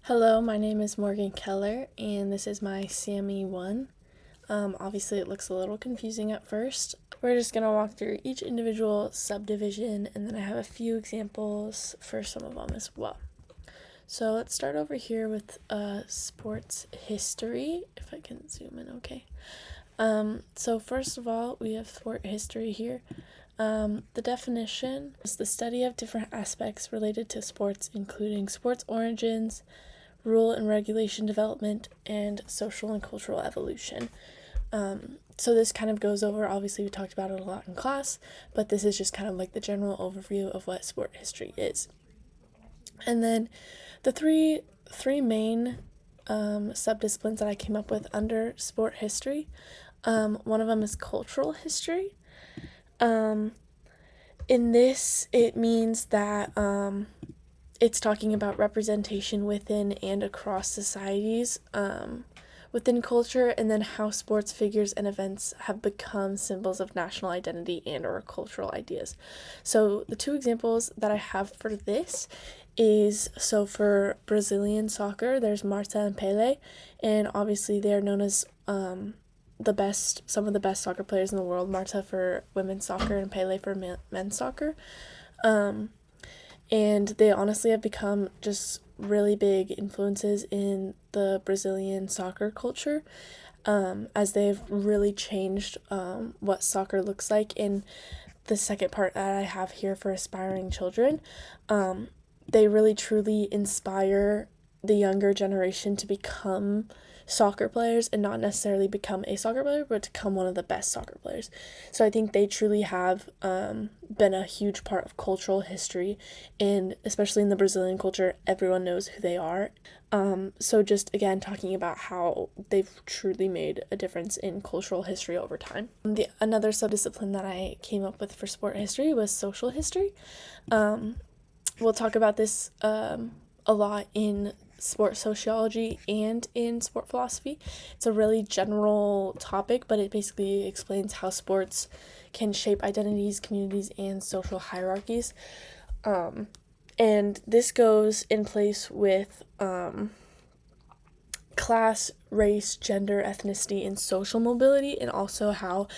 Hello, my name is Morgan Keller, and this is my CME 1. Obviously, it looks a little confusing at first. We're just going to walk through each individual subdivision, and then I have a few examples for some of them as well. So let's start over here with sports history, if I can zoom in okay. So first of all, we have sport history here. The definition is the study of different aspects related to sports, including sports origins, rule and regulation development, and social and cultural evolution. So this kind of goes over, obviously we talked about it a lot in class, but this is just kind of like the general overview of what sport history is. And then the three main subdisciplines that I came up with under sport history, one of them is cultural history. In this, it means that it's talking about representation within and across societies within culture, and then how sports figures and events have become symbols of national identity and or cultural ideas. So the two examples that I have for this is, so for Brazilian soccer, there's Marta and Pele, and obviously they're known as some of the best soccer players in the world. Marta for women's soccer and Pele for men's soccer. And they honestly have become just really big influences in the Brazilian soccer culture, as they've really changed what soccer looks like. In the second part that I have here for aspiring children, they really truly inspire the younger generation to become soccer players, and not necessarily become a soccer player, but to become one of the best soccer players. So I think they truly have been a huge part of cultural history, and especially in the Brazilian culture, everyone knows who they are. So just again talking about how they've truly made a difference in cultural history over time. Another subdiscipline that I came up with for sport history was social history. We'll talk about this a lot in sport sociology and in sport philosophy. It's a really general topic, but it basically explains how sports can shape identities, communities, and social hierarchies. And this goes in place with class, race, gender, ethnicity, and social mobility, and also how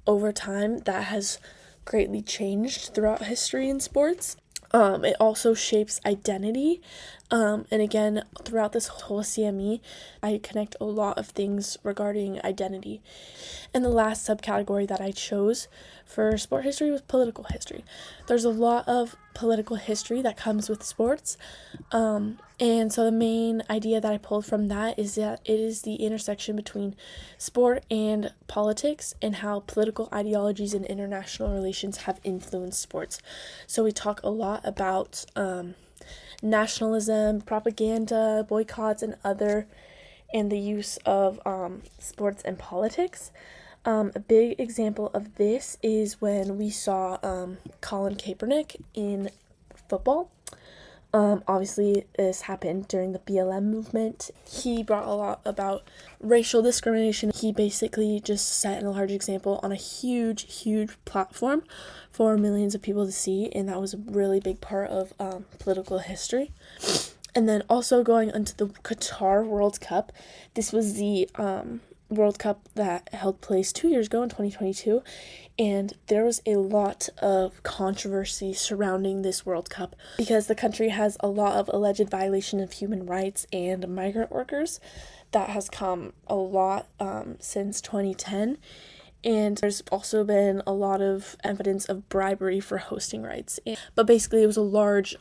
over time that has greatly changed throughout history in sports. It also shapes identity. And again, throughout this whole CME, I connect a lot of things regarding identity. And the last subcategory that I chose for sport history was political history. There's a lot of political history that comes with sports. And so the main idea that I pulled from that is that it is the intersection between sport and politics, and how political ideologies and international relations have influenced sports. So we talk a lot about nationalism, propaganda, boycotts, and the use of sports and politics. A big example of this is when we saw Colin Kaepernick in football. Obviously, this happened during the BLM movement. He brought a lot about racial discrimination. He basically just set a large example on a huge, huge platform for millions of people to see, and that was a really big part of political history. And then also going into the Qatar World Cup, this was the World Cup that held place 2 years ago in 2022, and there was a lot of controversy surrounding this World Cup because the country has a lot of alleged violation of human rights and migrant workers. That has come a lot since 2010, and there's also been a lot of evidence of bribery for hosting rights. But basically it was a large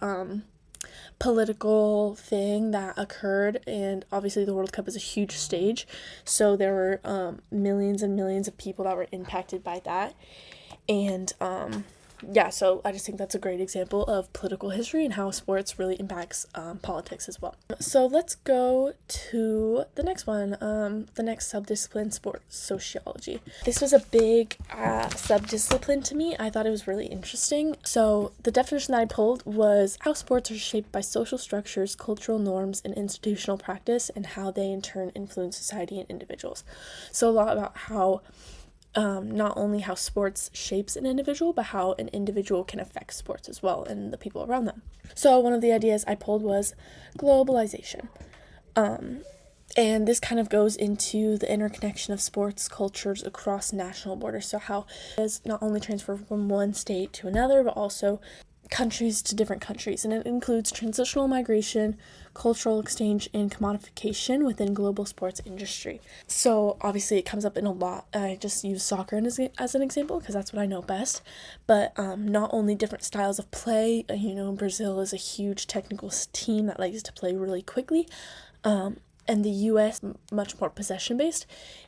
political thing that occurred, and obviously the World Cup is a huge stage, so there were millions and millions of people that were impacted by that. And so I just think that's a great example of political history and how sports really impacts politics as well. So let's go to the next one, the next subdiscipline, sports sociology. This was a big subdiscipline to me. I thought it was really interesting. So the definition that I pulled was how sports are shaped by social structures, cultural norms, and institutional practice, and how they in turn influence society and individuals. So a lot about how not only how sports shapes an individual, but how an individual can affect sports as well and the people around them. So one of the ideas I pulled was globalization. And this kind of goes into the interconnection of sports cultures across national borders. So how does not only transfer from one state to another, but also countries to different countries. And it includes transitional migration, cultural exchange, and commodification within global sports industry. So obviously it comes up in a lot. I just use soccer as an example because that's what I know best. But not only different styles of play, Brazil is a huge technical team that likes to play really quickly. And the US much more possession based,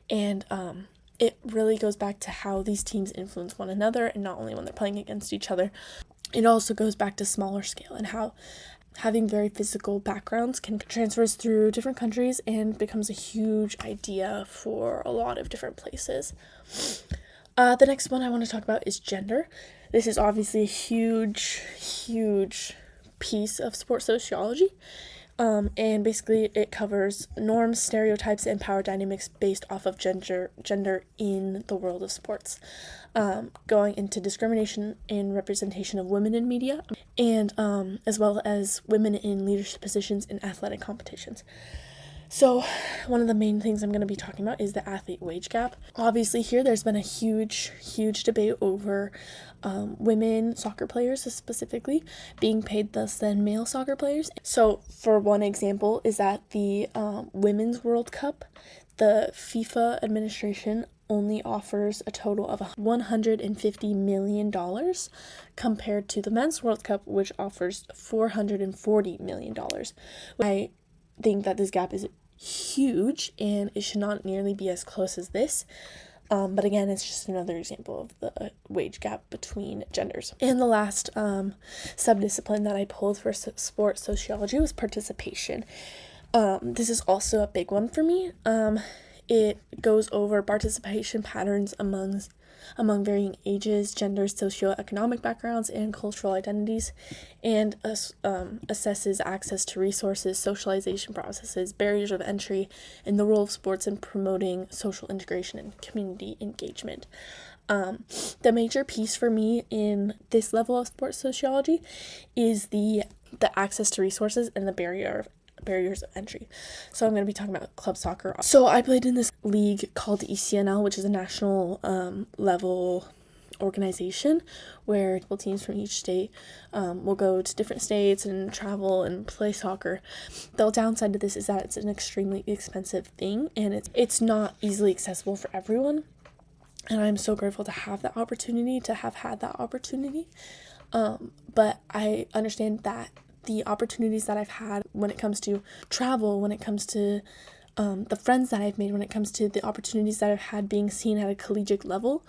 and it really goes back to how these teams influence one another, and not only when they're playing against each other. It also goes back to smaller scale and how having very physical backgrounds can transfers through different countries and becomes a huge idea for a lot of different places. The next one I want to talk about is gender. This is obviously a huge piece of sports sociology. And basically it covers norms, stereotypes, and power dynamics based off of gender in the world of sports, going into discrimination and representation of women in media, and as well as women in leadership positions in athletic competitions. So one of the main things I'm going to be talking about is the athlete wage gap. Obviously here there's been a huge debate over women soccer players specifically being paid less than male soccer players. So for one example is that the Women's World Cup, the FIFA administration only offers a total of $150 million compared to the Men's World Cup, which offers $440 million. I think that this gap is huge and it should not nearly be as close as this. But again, it's just another example of the wage gap between genders. And the last subdiscipline that I pulled for sports sociology was participation. This is also a big one for me. It goes over participation patterns among varying ages, genders, socioeconomic backgrounds, and cultural identities, and assesses access to resources, socialization processes, barriers of entry, and the role of sports in promoting social integration and community engagement. The major piece for me in this level of sports sociology is the access to resources and the barriers of entry. So I'm going to be talking about club soccer. So I played in this league called the ECNL, which is a national level organization where teams from each state will go to different states and travel and play soccer. The downside to this is that it's an extremely expensive thing and it's not easily accessible for everyone. And I'm so grateful to have that opportunity, to have had that opportunity. But I understand that the opportunities that I've had when it comes to travel, when it comes to the friends that I've made, when it comes to the opportunities that I've had being seen at a collegiate level,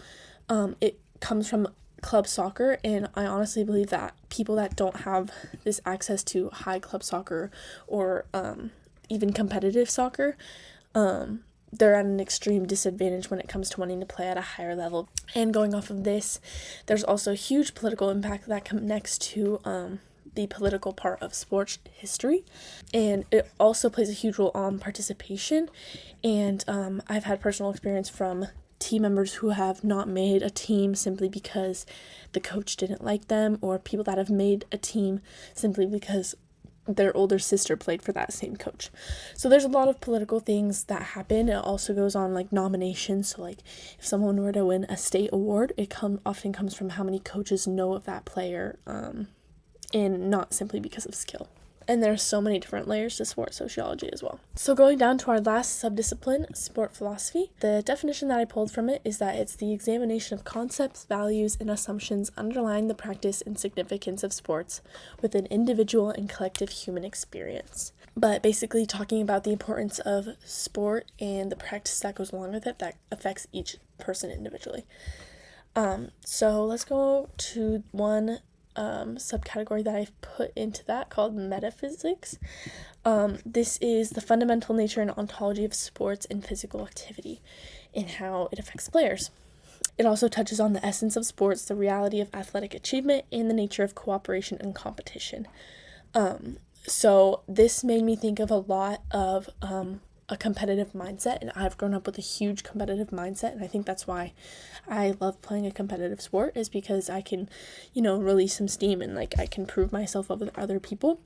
it comes from club soccer. And I honestly believe that people that don't have this access to high club soccer or even competitive soccer, they're at an extreme disadvantage when it comes to wanting to play at a higher level. And going off of this, there's also a huge political impact that connects to the political part of sports history, and it also plays a huge role on participation. And I've had personal experience from team members who have not made a team simply because the coach didn't like them, or people that have made a team simply because their older sister played for that same coach. So there's a lot of political things that happen. It also goes on like nominations. So like if someone were to win a state award, it often comes from how many coaches know of that player, and not simply because of skill. And there's so many different layers to sports sociology as well. So going down to our last subdiscipline, sport philosophy, the definition that I pulled from it is that it's the examination of concepts, values, and assumptions underlying the practice and significance of sports within individual and collective human experience. But basically talking about the importance of sport and the practice that goes along with it that affects each person individually. So let's go to one subcategory that I've put into that called metaphysics. This is the fundamental nature and ontology of sports and physical activity and how it affects players. It also touches on the essence of sports, the reality of athletic achievement, and the nature of cooperation and competition. So this made me think of a lot of a competitive mindset, and I've grown up with a huge competitive mindset, and I think that's why I love playing a competitive sport, is because I can, release some steam, and like I can prove myself over other people.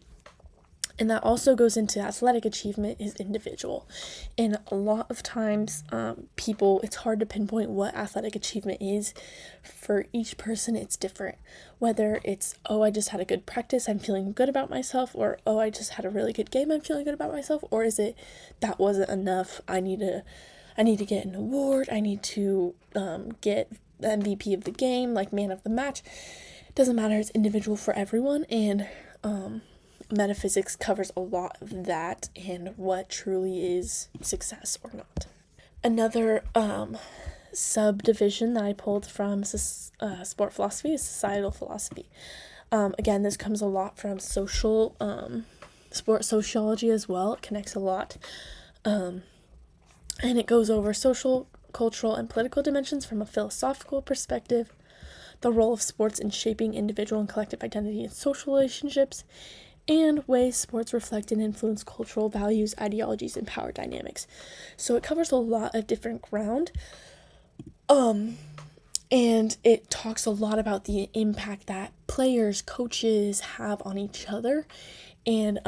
And that also goes into athletic achievement is individual. And a lot of times, it's hard to pinpoint what athletic achievement is. For each person, it's different. Whether it's, oh, I just had a good practice, I'm feeling good about myself, or, oh, I just had a really good game, I'm feeling good about myself, or is it, that wasn't enough, I need to get an award, I need to get the MVP of the game, like man of the match. It doesn't matter, it's individual for everyone, and metaphysics covers a lot of that and what truly is success or not. Another subdivision that I pulled from sport philosophy is societal philosophy. Again, this comes a lot from sport sociology as well. It connects a lot. And it goes over social, cultural, and political dimensions from a philosophical perspective, the role of sports in shaping individual and collective identity and social relationships, and ways sports reflect and influence cultural values, ideologies, and power dynamics. So it covers a lot of different ground. And it talks a lot about the impact that players, coaches have on each other. And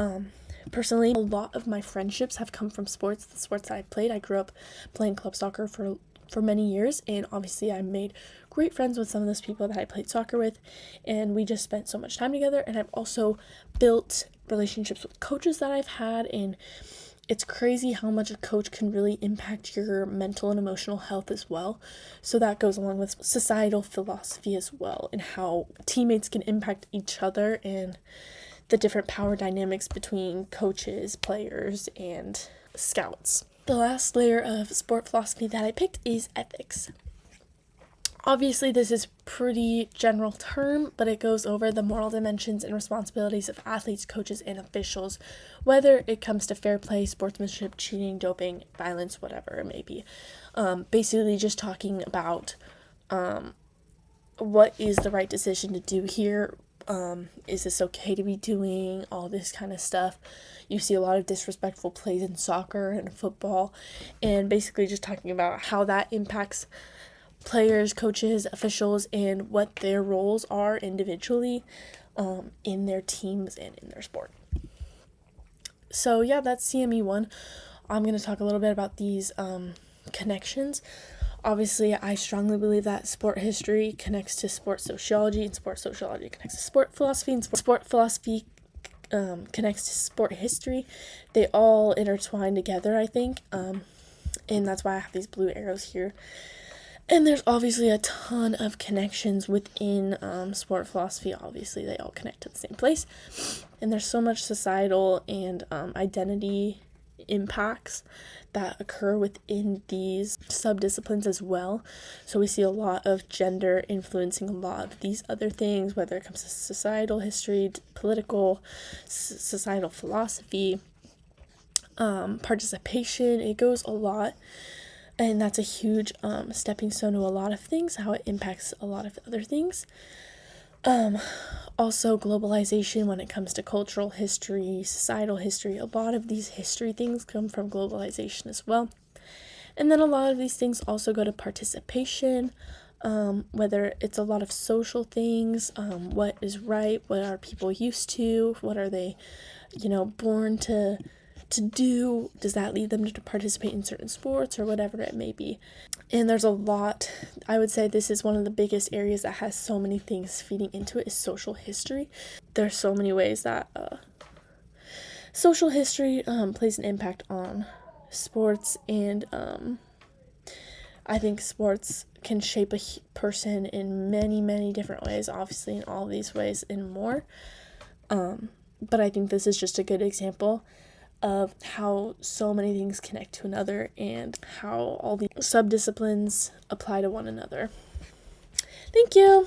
personally, a lot of my friendships have come from sports, the sports that I played. I grew up playing club soccer for many years, and obviously I made great friends with some of those people that I played soccer with, and we just spent so much time together. And I've also built relationships with coaches that I've had, and it's crazy how much a coach can really impact your mental and emotional health as well. So that goes along with societal philosophy as well, and how teammates can impact each other, and the different power dynamics between coaches, players, and scouts. The last layer of sport philosophy that I picked is ethics. Obviously, this is pretty general term, but it goes over the moral dimensions and responsibilities of athletes, coaches, and officials, whether it comes to fair play, sportsmanship, cheating, doping, violence, whatever it may be. Basically, just talking about what is the right decision to do here. Is this okay to be doing? All this kind of stuff. You see a lot of disrespectful plays in soccer and football, and basically just talking about how that impacts players, coaches, officials, and what their roles are individually in their teams and in their sport. So yeah, that's CME 1. I'm going to talk a little bit about these connections. Obviously, I strongly believe that sport history connects to sport sociology, and sport sociology connects to sport philosophy, and sport philosophy connects to sport history. They all intertwine together, I think, and that's why I have these blue arrows here. And there's obviously a ton of connections within sport philosophy. Obviously, they all connect to the same place. And there's so much societal and identity impacts that occur within these subdisciplines as well. So we see a lot of gender influencing a lot of these other things, whether it comes to societal history, political, societal philosophy, participation. It goes a lot. And that's a huge stepping stone to a lot of things, how it impacts a lot of other things. Also, globalization when it comes to cultural history, societal history. A lot of these history things come from globalization as well. And then a lot of these things also go to participation, whether it's a lot of social things, what is right, what are people used to, what are they, born to do, does that lead them to participate in certain sports or whatever it may be. And there's a lot. I would say this is one of the biggest areas that has so many things feeding into it is social history. There's so many ways that social history plays an impact on sports, and I think sports can shape a person in many, many different ways, obviously in all these ways and more. But I think this is just a good example of how so many things connect to another and how all the subdisciplines apply to one another. Thank you!